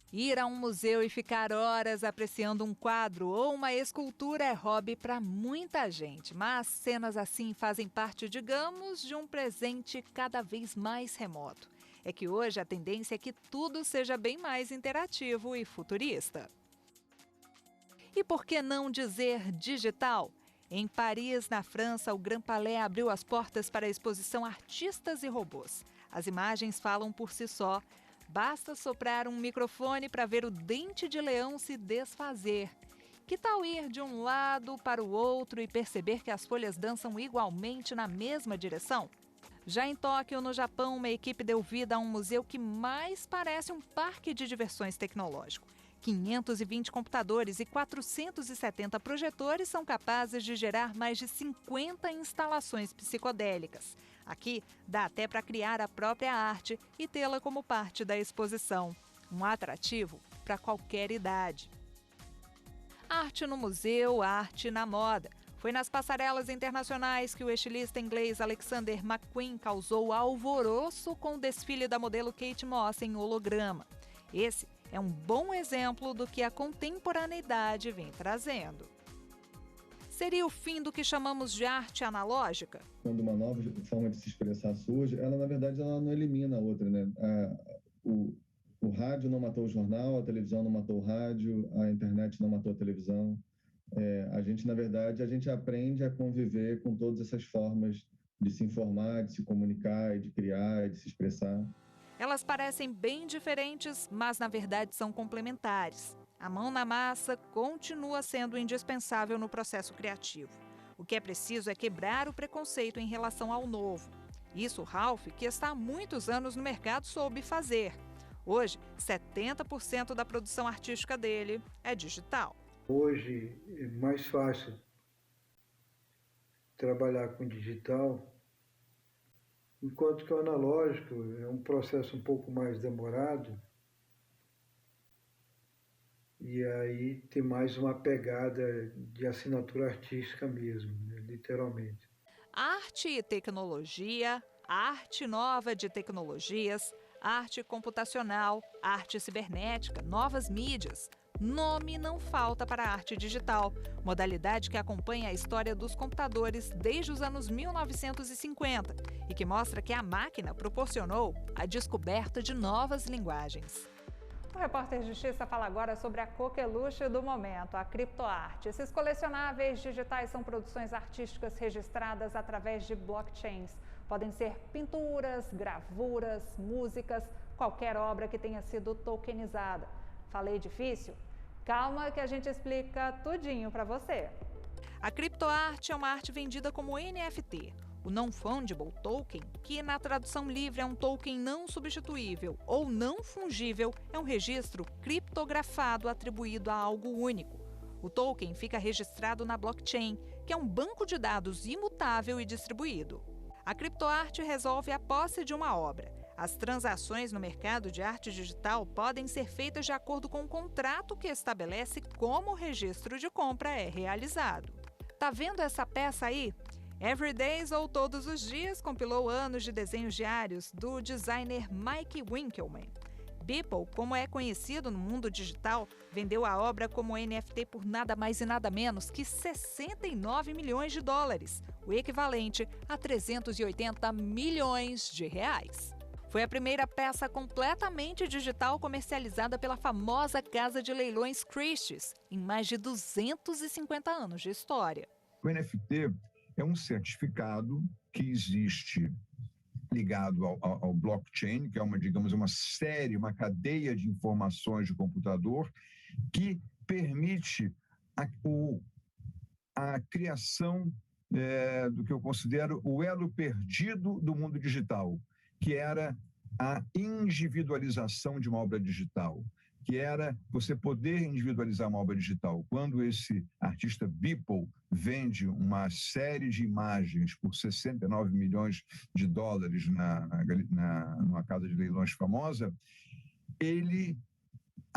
Ir a um museu e ficar horas apreciando um quadro ou uma escultura é hobby para muita gente, mas cenas assim fazem parte, digamos, de um presente cada vez mais remoto. É que hoje a tendência é que tudo seja bem mais interativo e futurista. E por que não dizer digital? Em Paris, na França, o Grand Palais abriu as portas para a exposição Artistas e Robôs. As imagens falam por si só. Basta soprar um microfone para ver o dente de leão se desfazer. Que tal ir de um lado para o outro e perceber que as folhas dançam igualmente na mesma direção? Já em Tóquio, no Japão, uma equipe deu vida a um museu que mais parece um parque de diversões tecnológico. 520 computadores e 470 projetores são capazes de gerar mais de 50 instalações psicodélicas. Aqui, dá até para criar a própria arte e tê-la como parte da exposição. Um atrativo para qualquer idade. Arte no museu, arte na moda. Foi nas passarelas internacionais que o estilista inglês Alexander McQueen causou alvoroço com o desfile da modelo Kate Moss em holograma. Esse é um bom exemplo do que a contemporaneidade vem trazendo. Seria o fim do que chamamos de arte analógica? Quando uma nova forma de se expressar surge, ela, na verdade, ela não elimina a outra, né? O rádio não matou o jornal, a televisão não matou o rádio, a internet não matou a televisão. A gente, na verdade, a gente aprende a conviver com todas essas formas de se informar, de se comunicar, de criar, de se expressar. Elas parecem bem diferentes, mas na verdade são complementares. A mão na massa continua sendo indispensável no processo criativo. O que é preciso é quebrar o preconceito em relação ao novo. Isso Ralph, que está há muitos anos no mercado, soube fazer. Hoje, 70% da produção artística dele é digital. Hoje é mais fácil trabalhar com digital, enquanto que o analógico é um processo um pouco mais demorado e aí tem mais uma pegada de assinatura artística mesmo, né, literalmente. Arte e tecnologia, arte nova de tecnologias, arte computacional, arte cibernética, novas mídias. Nome não falta para a arte digital, modalidade que acompanha a história dos computadores desde os anos 1950 e que mostra que a máquina proporcionou a descoberta de novas linguagens. O Repórter Justiça fala agora sobre a coqueluche do momento, a criptoarte. Esses colecionáveis digitais são produções artísticas registradas através de blockchains. Podem ser pinturas, gravuras, músicas, qualquer obra que tenha sido tokenizada. Falei difícil? Calma que a gente explica tudinho para você. A criptoarte é uma arte vendida como NFT. O Non-Fungible Token, que na tradução livre é um token não substituível ou não fungível, é um registro criptografado atribuído a algo único. O token fica registrado na blockchain, que é um banco de dados imutável e distribuído. A criptoarte resolve a posse de uma obra. As transações no mercado de arte digital podem ser feitas de acordo com um contrato que estabelece como o registro de compra é realizado. Tá vendo essa peça aí? Everydays ou Todos os Dias compilou anos de desenhos diários do designer Mike Winkelmann. Beeple, como é conhecido no mundo digital, vendeu a obra como NFT por nada mais e nada menos que 69 milhões de dólares, o equivalente a 380 milhões de reais. Foi a primeira peça completamente digital comercializada pela famosa casa de leilões Christie's, em mais de 250 anos de história. O NFT é um certificado que existe ligado ao blockchain, que é uma série, uma cadeia de informações de computador que permite a criação do que eu considero o elo perdido do mundo digital, que era a individualização de uma obra digital, que era você poder individualizar uma obra digital. Quando esse artista Beeple vende uma série de imagens por 69 milhões de dólares numa casa de leilões famosa, ele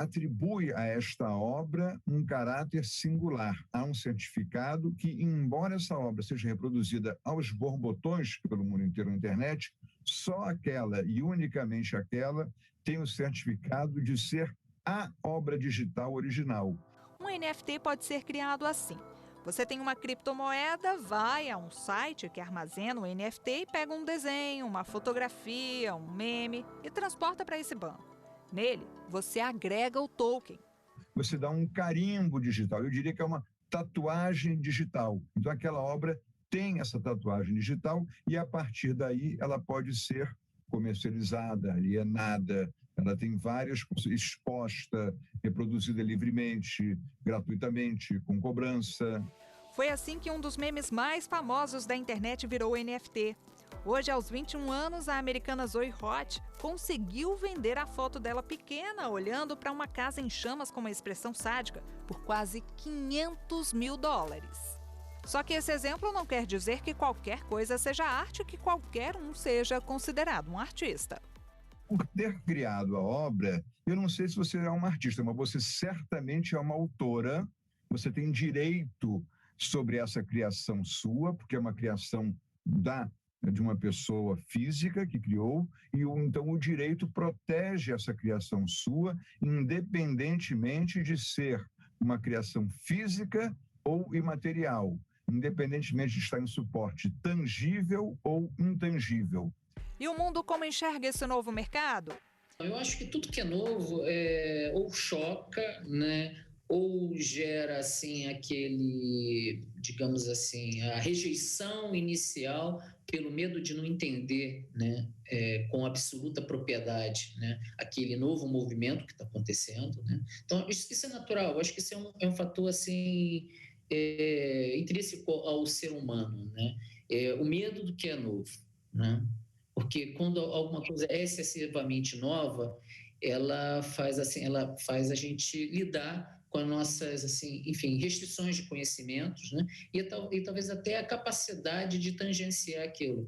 atribui a esta obra um caráter singular. Há um certificado que, embora essa obra seja reproduzida aos borbotões pelo mundo inteiro na internet, só aquela e unicamente aquela tem o certificado de ser a obra digital original. Um NFT pode ser criado assim. Você tem uma criptomoeda, vai a um site que armazena o NFT e pega um desenho, uma fotografia, um meme e transporta para esse banco. Nele, você agrega o token. Você dá um carimbo digital, eu diria que é uma tatuagem digital. Então aquela obra tem essa tatuagem digital e a partir daí ela pode ser comercializada, alienada, ela tem várias, exposta, reproduzida livremente, gratuitamente, com cobrança. Foi assim que um dos memes mais famosos da internet virou NFT. Hoje, aos 21 anos, a americana Zoe Hott conseguiu vender a foto dela pequena, olhando para uma casa em chamas com uma expressão sádica, por quase $500 mil. Só que esse exemplo não quer dizer que qualquer coisa seja arte, que qualquer um seja considerado um artista. Por ter criado a obra, eu não sei se você é uma artista, mas você certamente é uma autora, você tem direito sobre essa criação sua, porque é uma criação de uma pessoa física que criou, e então o direito protege essa criação sua, independentemente de ser uma criação física ou imaterial, independentemente de estar em suporte tangível ou intangível. E o mundo como enxerga esse novo mercado? Eu acho que tudo que é novo ou choca, né? Ou gera assim aquele, digamos assim, a rejeição inicial pelo medo de não entender, né, com absoluta propriedade, né, aquele novo movimento que está acontecendo, né? Então isso é natural. Eu acho que isso é um fator assim intrínseco ao ser humano, né? O medo do que é novo, né? Porque quando alguma coisa é excessivamente nova, ela faz a gente lidar com as nossas, assim, enfim, restrições de conhecimentos, né? E talvez até a capacidade de tangenciar aquilo.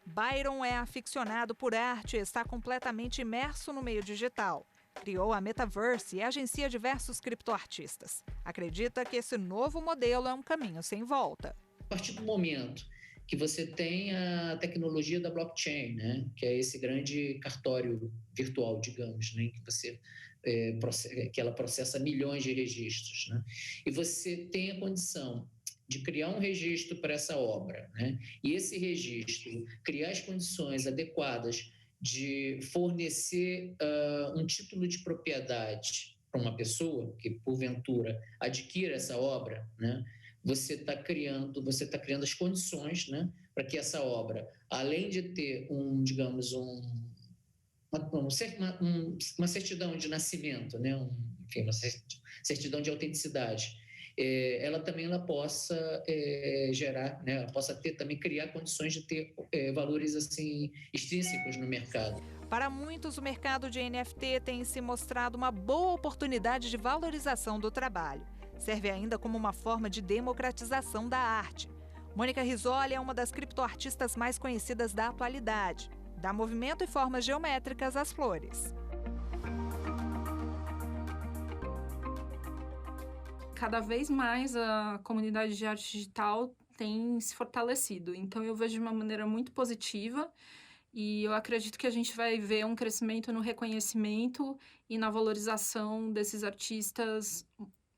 Byron é aficionado por arte e está completamente imerso no meio digital. Criou a Metaverse e agencia diversos criptoartistas. Acredita que esse novo modelo é um caminho sem volta. A partir do momento que você tem a tecnologia da blockchain, né, que é esse grande cartório virtual, digamos, né, que ela processa milhões de registros, né, e você tem a condição de criar um registro para essa obra, né, e esse registro criar as condições adequadas de fornecer um título de propriedade para uma pessoa que, porventura, adquira essa obra, né, você está criando as condições, né, para que essa obra, além de ter uma certidão de nascimento, né, uma certidão de autenticidade, ela possa gerar, né, ela possa criar condições de ter valores assim extrínsecos no mercado. Para muitos, o mercado de NFT tem se mostrado uma boa oportunidade de valorização do trabalho. Serve ainda como uma forma de democratização da arte. Mônica Rizzoli é uma das criptoartistas mais conhecidas da atualidade. Dá movimento e formas geométricas às flores. Cada vez mais a comunidade de arte digital tem se fortalecido. Então eu vejo de uma maneira muito positiva e eu acredito que a gente vai ver um crescimento no reconhecimento e na valorização desses artistas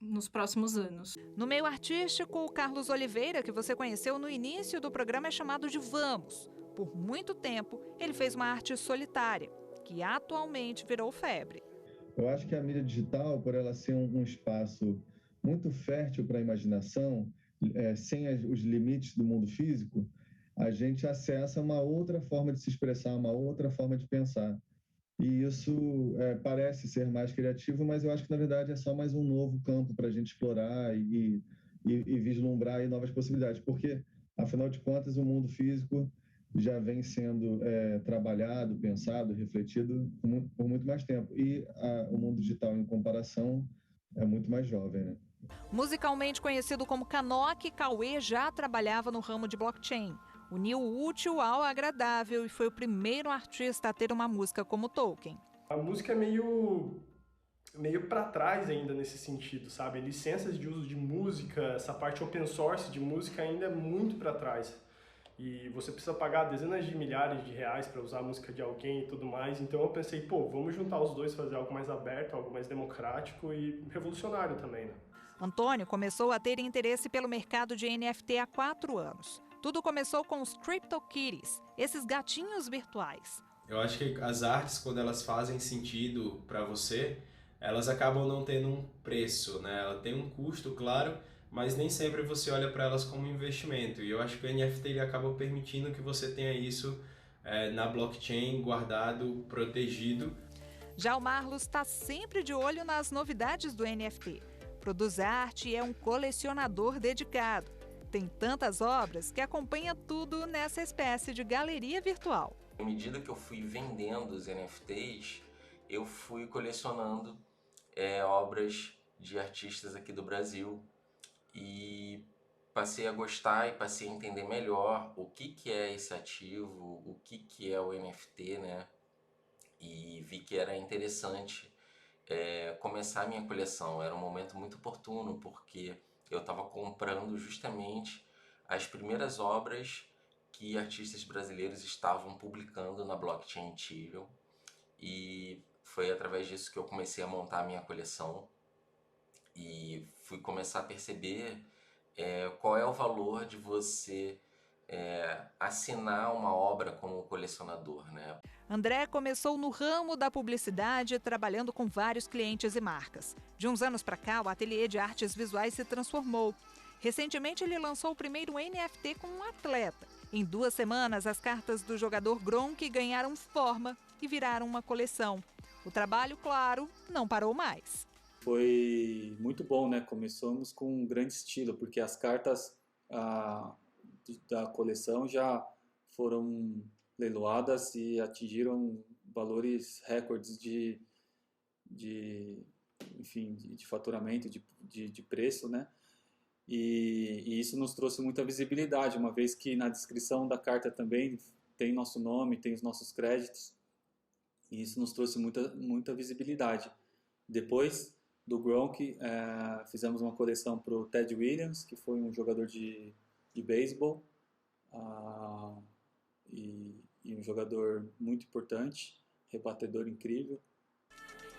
nos próximos anos. No meio artístico, o Carlos Oliveira, que você conheceu no início do programa, é chamado de Vamos. Por muito tempo, ele fez uma arte solitária, que atualmente virou febre. Eu acho que a mídia digital, por ela ser um espaço muito fértil para a imaginação, sem os limites do mundo físico, a gente acessa uma outra forma de se expressar, uma outra forma de pensar. E isso parece ser mais criativo, mas eu acho que, na verdade, é só mais um novo campo para a gente explorar e vislumbrar aí novas possibilidades. Porque, afinal de contas, o mundo físico já vem sendo trabalhado, pensado, refletido por muito mais tempo. E o mundo digital, em comparação, é muito mais jovem, né? Musicalmente conhecido como Kanok, Cauê já trabalhava no ramo de blockchain. Uniu o útil ao agradável e foi o primeiro artista a ter uma música como token. A música é meio meio para trás ainda nesse sentido, sabe? Licenças de uso de música, essa parte open source de música ainda é muito para trás. E você precisa pagar dezenas de milhares de reais para usar a música de alguém e tudo mais. Então eu pensei, pô, vamos juntar os dois, fazer algo mais aberto, algo mais democrático e revolucionário também, né? Antônio começou a ter interesse pelo mercado de NFT há 4 anos. Tudo começou com os CryptoKitties, esses gatinhos virtuais. Eu acho que as artes, quando elas fazem sentido para você, elas acabam não tendo um preço, né? Ela tem um custo, claro, mas nem sempre você olha para elas como investimento. E eu acho que o NFT ele acaba permitindo que você tenha isso na blockchain, guardado, protegido. Já o Marlos está sempre de olho nas novidades do NFT. Produz arte e é um colecionador dedicado. Tem tantas obras que acompanha tudo nessa espécie de galeria virtual. À medida que eu fui vendendo os NFTs, eu fui colecionando obras de artistas aqui do Brasil e passei a gostar e passei a entender melhor o que é esse ativo, o que é o NFT, né? E vi que era interessante começar a minha coleção. Era um momento muito oportuno, porque eu estava comprando justamente as primeiras obras que artistas brasileiros estavam publicando na blockchain Tivio, e foi através disso que eu comecei a montar a minha coleção e fui começar a perceber qual é o valor de você assinar uma obra como colecionador, né? André começou no ramo da publicidade, trabalhando com vários clientes e marcas. De uns anos para cá, o ateliê de artes visuais se transformou. Recentemente, ele lançou o primeiro NFT com um atleta. Em 2 semanas, as cartas do jogador Gronk ganharam forma e viraram uma coleção. O trabalho, claro, não parou mais. Foi muito bom, né? Começamos com um grande estilo, porque as cartas da coleção já foram leiloadas e atingiram valores recordes de faturamento, de preço, né? E isso nos trouxe muita visibilidade, uma vez que na descrição da carta também tem nosso nome, tem os nossos créditos, e isso nos trouxe muita visibilidade. Depois do Gronk, fizemos uma coleção para o Ted Williams, que foi um jogador de beisebol, e um jogador muito importante, rebatedor incrível.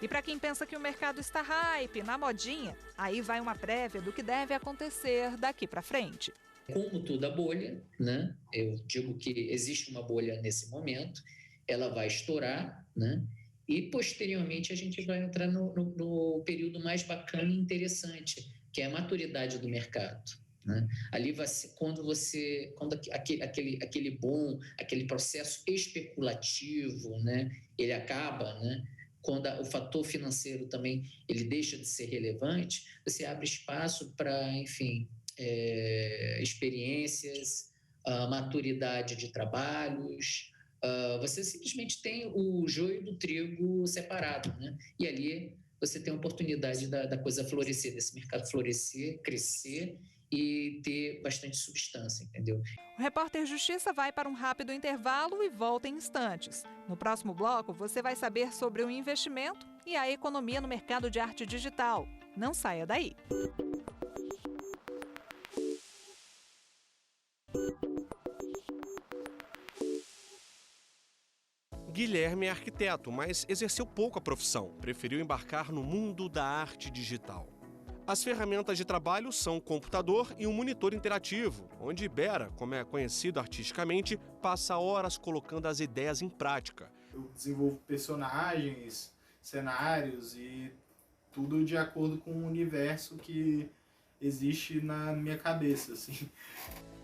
E para quem pensa que o mercado está hype, na modinha, aí vai uma prévia do que deve acontecer daqui para frente. Como toda bolha, né? Eu digo que existe uma bolha nesse momento, ela vai estourar, né? E posteriormente a gente vai entrar no período mais bacana e interessante, que é a maturidade do mercado, né? Ali vai ser quando aquele boom, aquele processo especulativo, né? Ele acaba, né? Quando o fator financeiro também ele deixa de ser relevante, você abre espaço para, enfim, experiências, maturidade de trabalhos. Você simplesmente tem o joio do trigo separado, né? E ali você tem a oportunidade da coisa florescer, desse mercado florescer, crescer e ter bastante substância, entendeu? O Repórter Justiça vai para um rápido intervalo e volta em instantes. No próximo bloco, você vai saber sobre o investimento e a economia no mercado de arte digital. Não saia daí. Guilherme é arquiteto, mas exerceu pouco a profissão. Preferiu embarcar no mundo da arte digital. As ferramentas de trabalho são um computador e um monitor interativo, onde Bera, como é conhecido artisticamente, passa horas colocando as ideias em prática. Eu desenvolvo personagens, cenários e tudo de acordo com o universo que existe na minha cabeça, assim.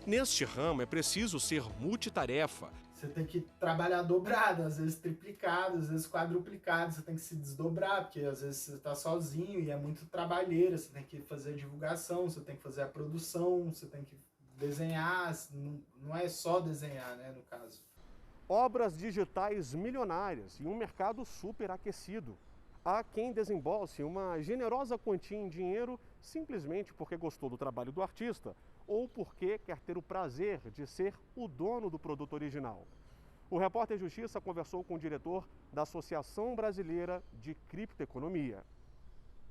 Neste ramo é preciso ser multitarefa. Você tem que trabalhar dobrado, às vezes triplicado, às vezes quadruplicado, você tem que se desdobrar, porque às vezes você está sozinho e é muito trabalheira, você tem que fazer a divulgação, você tem que fazer a produção, você tem que desenhar, não é só desenhar, né, no caso. Obras digitais milionárias e um mercado superaquecido. Há quem desembolse uma generosa quantia em dinheiro simplesmente porque gostou do trabalho do artista ou porque quer ter o prazer de ser o dono do produto original. O Repórter Justiça conversou com o diretor da Associação Brasileira de Criptoeconomia.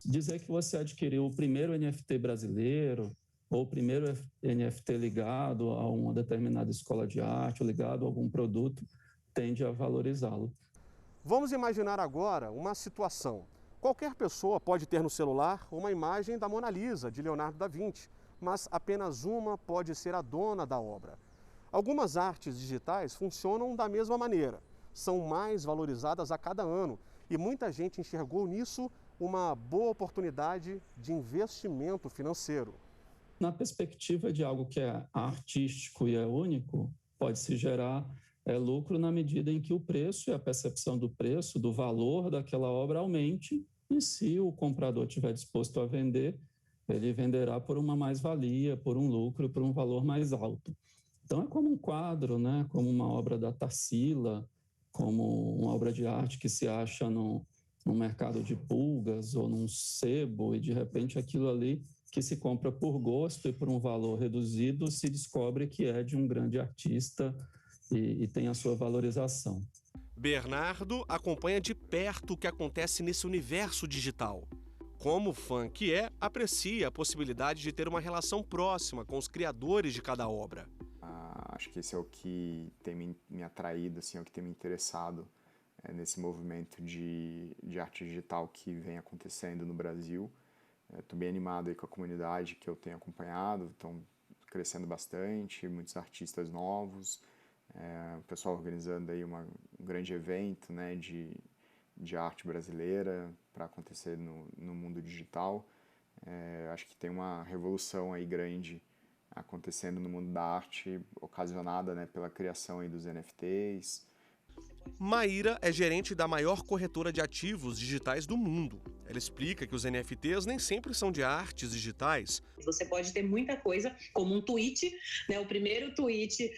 Dizer que você adquiriu o primeiro NFT brasileiro ou o primeiro NFT ligado a uma determinada escola de arte, ou ligado a algum produto, tende a valorizá-lo. Vamos imaginar agora uma situação. Qualquer pessoa pode ter no celular uma imagem da Mona Lisa, de Leonardo da Vinci, mas apenas uma pode ser a dona da obra. Algumas artes digitais funcionam da mesma maneira, são mais valorizadas a cada ano e muita gente enxergou nisso uma boa oportunidade de investimento financeiro. Na perspectiva de algo que é artístico e é único, pode-se gerar lucro na medida em que o preço e a percepção do preço, do valor daquela obra aumente, e se o comprador estiver disposto a vender, ele venderá por uma mais-valia, por um lucro, por um valor mais alto. Então é como um quadro, né? Como uma obra da Tarsila, como uma obra de arte que se acha num mercado de pulgas ou num sebo, e de repente aquilo ali que se compra por gosto e por um valor reduzido se descobre que é de um grande artista e tem a sua valorização. Bernardo acompanha de perto o que acontece nesse universo digital. Como fã que é, aprecia a possibilidade de ter uma relação próxima com os criadores de cada obra. Acho que esse é o que tem me atraído, assim, é o que tem me interessado nesse movimento de arte digital que vem acontecendo no Brasil. Estou bem animado aí com a comunidade que eu tenho acompanhado, estão crescendo bastante, muitos artistas novos, o pessoal organizando aí um grande evento, né, de arte brasileira para acontecer no mundo digital. Acho que tem uma revolução aí grande acontecendo no mundo da arte, ocasionada, né, pela criação aí dos NFTs. Maíra é gerente da maior corretora de ativos digitais do mundo. Ela explica que os NFTs nem sempre são de artes digitais. Você pode ter muita coisa, como um tweet, né? O primeiro tweet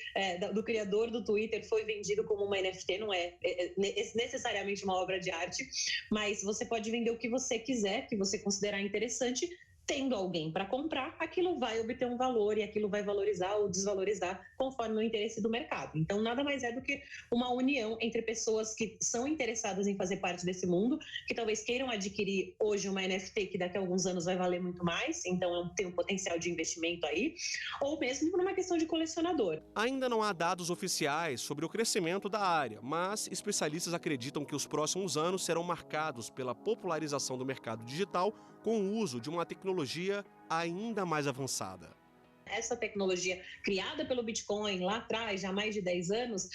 do criador do Twitter foi vendido como uma NFT, não é necessariamente uma obra de arte, mas você pode vender o que você quiser, que você considerar interessante. Tendo alguém para comprar, aquilo vai obter um valor e aquilo vai valorizar ou desvalorizar conforme o interesse do mercado. Então, nada mais é do que uma união entre pessoas que são interessadas em fazer parte desse mundo, que talvez queiram adquirir hoje uma NFT que daqui a alguns anos vai valer muito mais, então tem um potencial de investimento aí, ou mesmo por uma questão de colecionador. Ainda não há dados oficiais sobre o crescimento da área, mas especialistas acreditam que os próximos anos serão marcados pela popularização do mercado digital com o uso de uma tecnologia ainda mais avançada. Essa tecnologia criada pelo Bitcoin lá atrás, já há mais de 10 anos,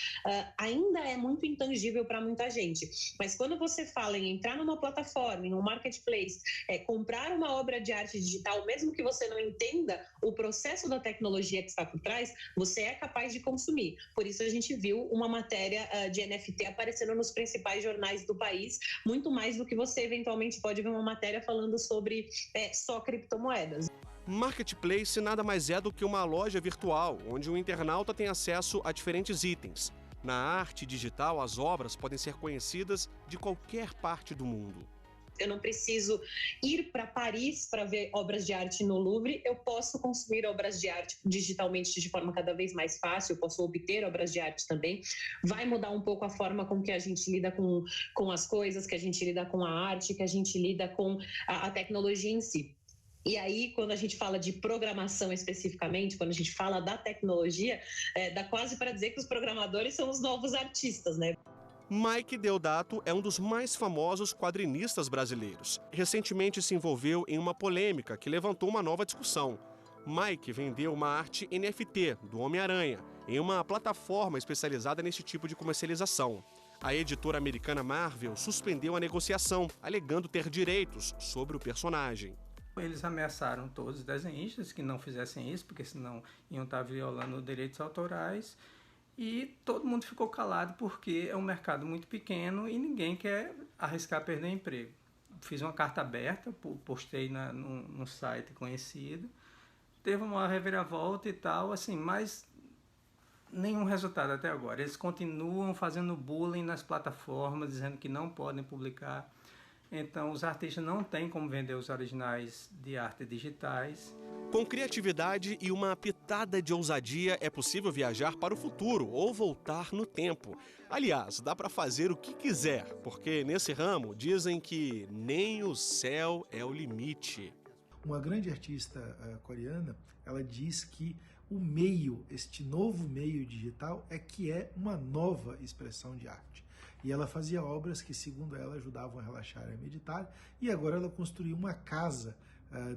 ainda é muito intangível para muita gente. Mas quando você fala em entrar numa plataforma, em um marketplace, comprar uma obra de arte digital, mesmo que você não entenda o processo da tecnologia que está por trás, você é capaz de consumir. Por isso a gente viu uma matéria de NFT aparecendo nos principais jornais do país, muito mais do que você eventualmente pode ver uma matéria falando sobre só criptomoedas. Marketplace nada mais é do que uma loja virtual, onde o internauta tem acesso a diferentes itens. Na arte digital, as obras podem ser conhecidas de qualquer parte do mundo. Eu não preciso ir para Paris para ver obras de arte no Louvre, eu posso consumir obras de arte digitalmente de forma cada vez mais fácil, eu posso obter obras de arte também. Vai mudar um pouco a forma com que a gente lida com as coisas, que a gente lida com a arte, que a gente lida com a tecnologia em si. E aí, quando a gente fala de programação especificamente, quando a gente fala da tecnologia, dá quase para dizer que os programadores são os novos artistas, né? Mike Deodato é um dos mais famosos quadrinistas brasileiros. Recentemente se envolveu em uma polêmica que levantou uma nova discussão. Mike vendeu uma arte NFT do Homem-Aranha em uma plataforma especializada nesse tipo de comercialização. A editora americana Marvel suspendeu a negociação, alegando ter direitos sobre o personagem. Eles ameaçaram todos os desenhistas que não fizessem isso, porque senão iam estar violando direitos autorais. E todo mundo ficou calado porque é um mercado muito pequeno e ninguém quer arriscar perder emprego. Fiz uma carta aberta, postei num site conhecido. Teve uma reviravolta e tal, assim, mas nenhum resultado até agora. Eles continuam fazendo bullying nas plataformas, dizendo que não podem publicar. Então, os artistas não têm como vender os originais de arte digitais. Com criatividade e uma pitada de ousadia é possível viajar para o futuro ou voltar no tempo. Aliás, dá para fazer o que quiser, porque nesse ramo dizem que nem o céu é o limite. Uma grande artista coreana, ela diz que o meio, este novo meio digital, que é uma nova expressão de arte. E ela fazia obras que, segundo ela, ajudavam a relaxar e a meditar, e agora ela construiu uma casa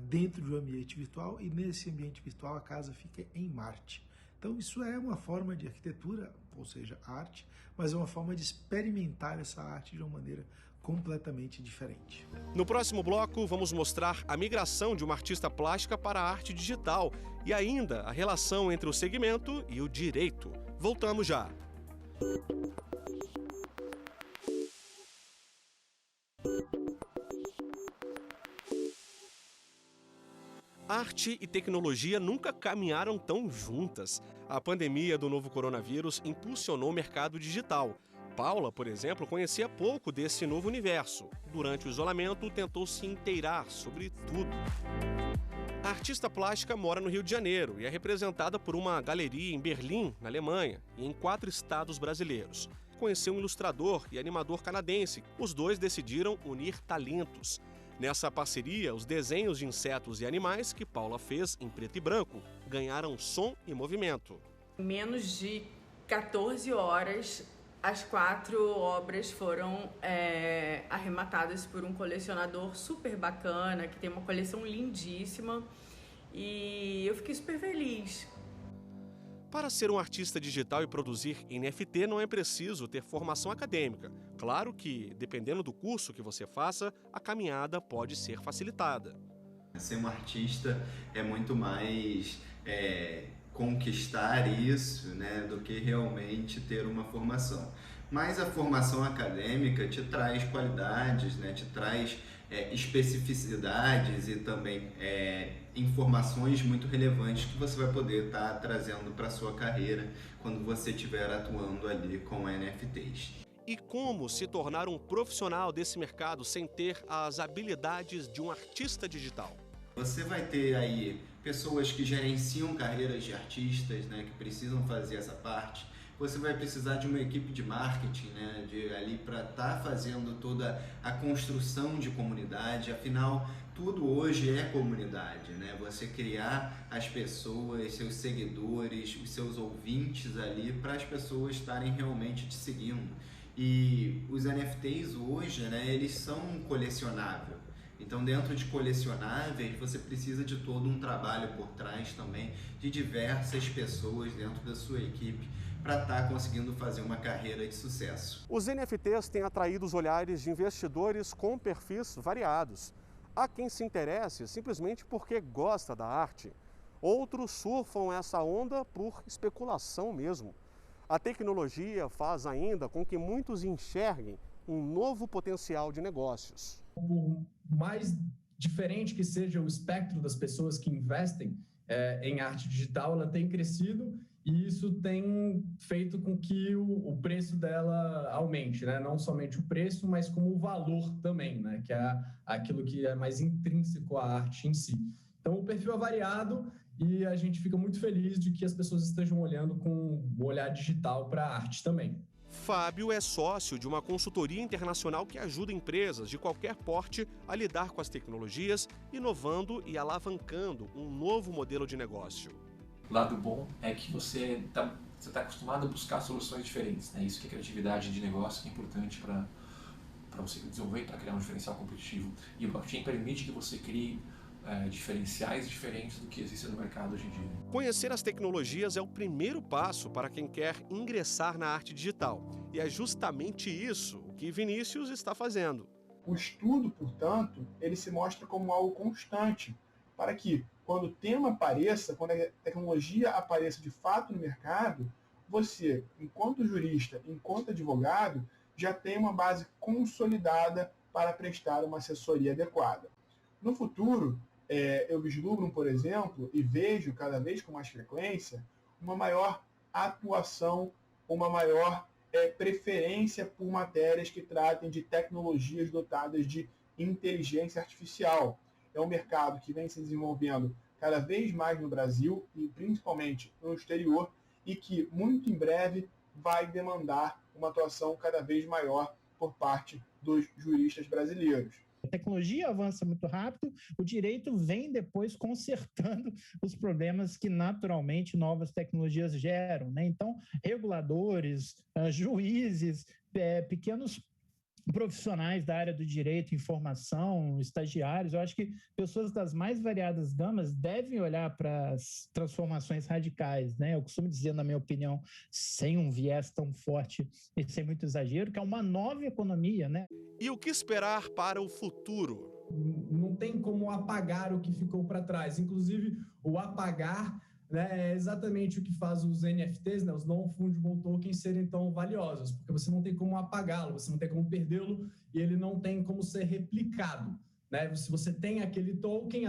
dentro de um ambiente virtual, e nesse ambiente virtual a casa fica em Marte. Então isso é uma forma de arquitetura, ou seja, arte, mas é uma forma de experimentar essa arte de uma maneira completamente diferente. No próximo bloco, vamos mostrar a migração de uma artista plástica para a arte digital e ainda a relação entre o segmento e o direito. Voltamos já. Arte e tecnologia nunca caminharam tão juntas. A pandemia do novo coronavírus impulsionou o mercado digital. Paula, por exemplo, conhecia pouco desse novo universo. Durante o isolamento, tentou se inteirar sobre tudo. A artista plástica mora no Rio de Janeiro e é representada por uma galeria em Berlim, na Alemanha, e em 4 estados brasileiros. Conheceu um ilustrador e animador canadense. Os dois decidiram unir talentos. Nessa parceria, os desenhos de insetos e animais que Paula fez em preto e branco ganharam som e movimento. Em menos de 14 horas, as 4 obras foram arrematadas por um colecionador super bacana, que tem uma coleção lindíssima, e eu fiquei super feliz. Para ser um artista digital e produzir NFT não é preciso ter formação acadêmica. Claro que, dependendo do curso que você faça, a caminhada pode ser facilitada. Ser um artista é muito mais conquistar isso, né, do que realmente ter uma formação. Mas a formação acadêmica te traz qualidades, né, te traz especificidades e também informações muito relevantes que você vai poder estar trazendo para a sua carreira quando você estiver atuando ali com NFTs. E como se tornar um profissional desse mercado sem ter as habilidades de um artista digital? Você vai ter aí pessoas que gerenciam carreiras de artistas, né, que precisam fazer essa parte. Você vai precisar de uma equipe de marketing, né, ali para estar fazendo toda a construção de comunidade. Afinal, tudo hoje é comunidade, né? Você criar as pessoas, seus seguidores, os seus ouvintes ali para as pessoas estarem realmente te seguindo. E os NFTs hoje, né, eles são colecionáveis. Então, dentro de colecionáveis, você precisa de todo um trabalho por trás também, de diversas pessoas dentro da sua equipe, para estar conseguindo fazer uma carreira de sucesso. Os NFTs têm atraído os olhares de investidores com perfis variados. Há quem se interesse simplesmente porque gosta da arte. Outros surfam essa onda por especulação mesmo. A tecnologia faz ainda com que muitos enxerguem um novo potencial de negócios. Por mais diferente que seja o espectro das pessoas que investem em arte digital, ela tem crescido e isso tem feito com que o preço dela aumente, né? Não somente o preço, mas como o valor também, né? Que é aquilo que é mais intrínseco à arte em si. Então o perfil é variado e a gente fica muito feliz de que as pessoas estejam olhando com o olhar digital para a arte também. Fábio é sócio de uma consultoria internacional que ajuda empresas de qualquer porte a lidar com as tecnologias, inovando e alavancando um novo modelo de negócio. O lado bom é que você está acostumado a buscar soluções diferentes, né? Isso que é criatividade de negócio, que é importante para você desenvolver, para criar um diferencial competitivo. E o blockchain permite que você crie diferenciais diferentes do que existe no mercado hoje em dia. Conhecer as tecnologias é o primeiro passo para quem quer ingressar na arte digital. E é justamente isso que Vinícius está fazendo. O estudo, portanto, ele se mostra como algo constante, para que, quando o tema apareça, quando a tecnologia apareça de fato no mercado, você, enquanto jurista, enquanto advogado, já tem uma base consolidada para prestar uma assessoria adequada. No futuro, eu vislumbro, por exemplo, e vejo cada vez com mais frequência, uma maior atuação, uma maior preferência por matérias que tratem de tecnologias dotadas de inteligência artificial. é um mercado que vem se desenvolvendo cada vez mais no Brasil e principalmente no exterior e que muito em breve vai demandar uma atuação cada vez maior por parte dos juristas brasileiros. A tecnologia avança muito rápido, o direito vem depois consertando os problemas que naturalmente novas tecnologias geram, né? Então, reguladores, juízes, pequenos profissionais da área do direito, informação, estagiários, eu acho que pessoas das mais variadas gamas devem olhar para as transformações radicais, né? Eu costumo dizer, na minha opinião, sem um viés tão forte e sem muito exagero, que é uma nova economia, né? E o que esperar para o futuro? Não tem como apagar o que ficou para trás. Inclusive, o apagar, né, é exatamente o que faz os NFTs, né, os non-fungible tokens, serem tão valiosos, porque você não tem como apagá-lo, você não tem como perdê-lo e ele não tem como ser replicado, né? Se você tem aquele token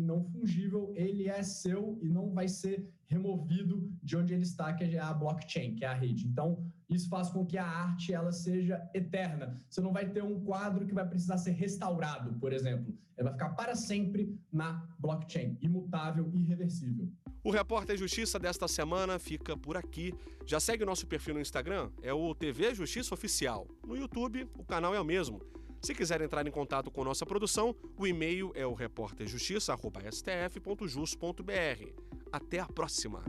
não fungível, ele é seu e não vai ser removido de onde ele está, que é a blockchain, que é a rede. Então, isso faz com que a arte ela seja eterna. Você não vai ter um quadro que vai precisar ser restaurado, por exemplo. Ele vai ficar para sempre na blockchain, imutável e irreversível. O Repórter Justiça desta semana fica por aqui. Já segue o nosso perfil no Instagram, é o TV Justiça Oficial. No YouTube, o canal é o mesmo. Se quiser entrar em contato com nossa produção, o e-mail é o repórterjustiça@stf.jus.br. Até a próxima!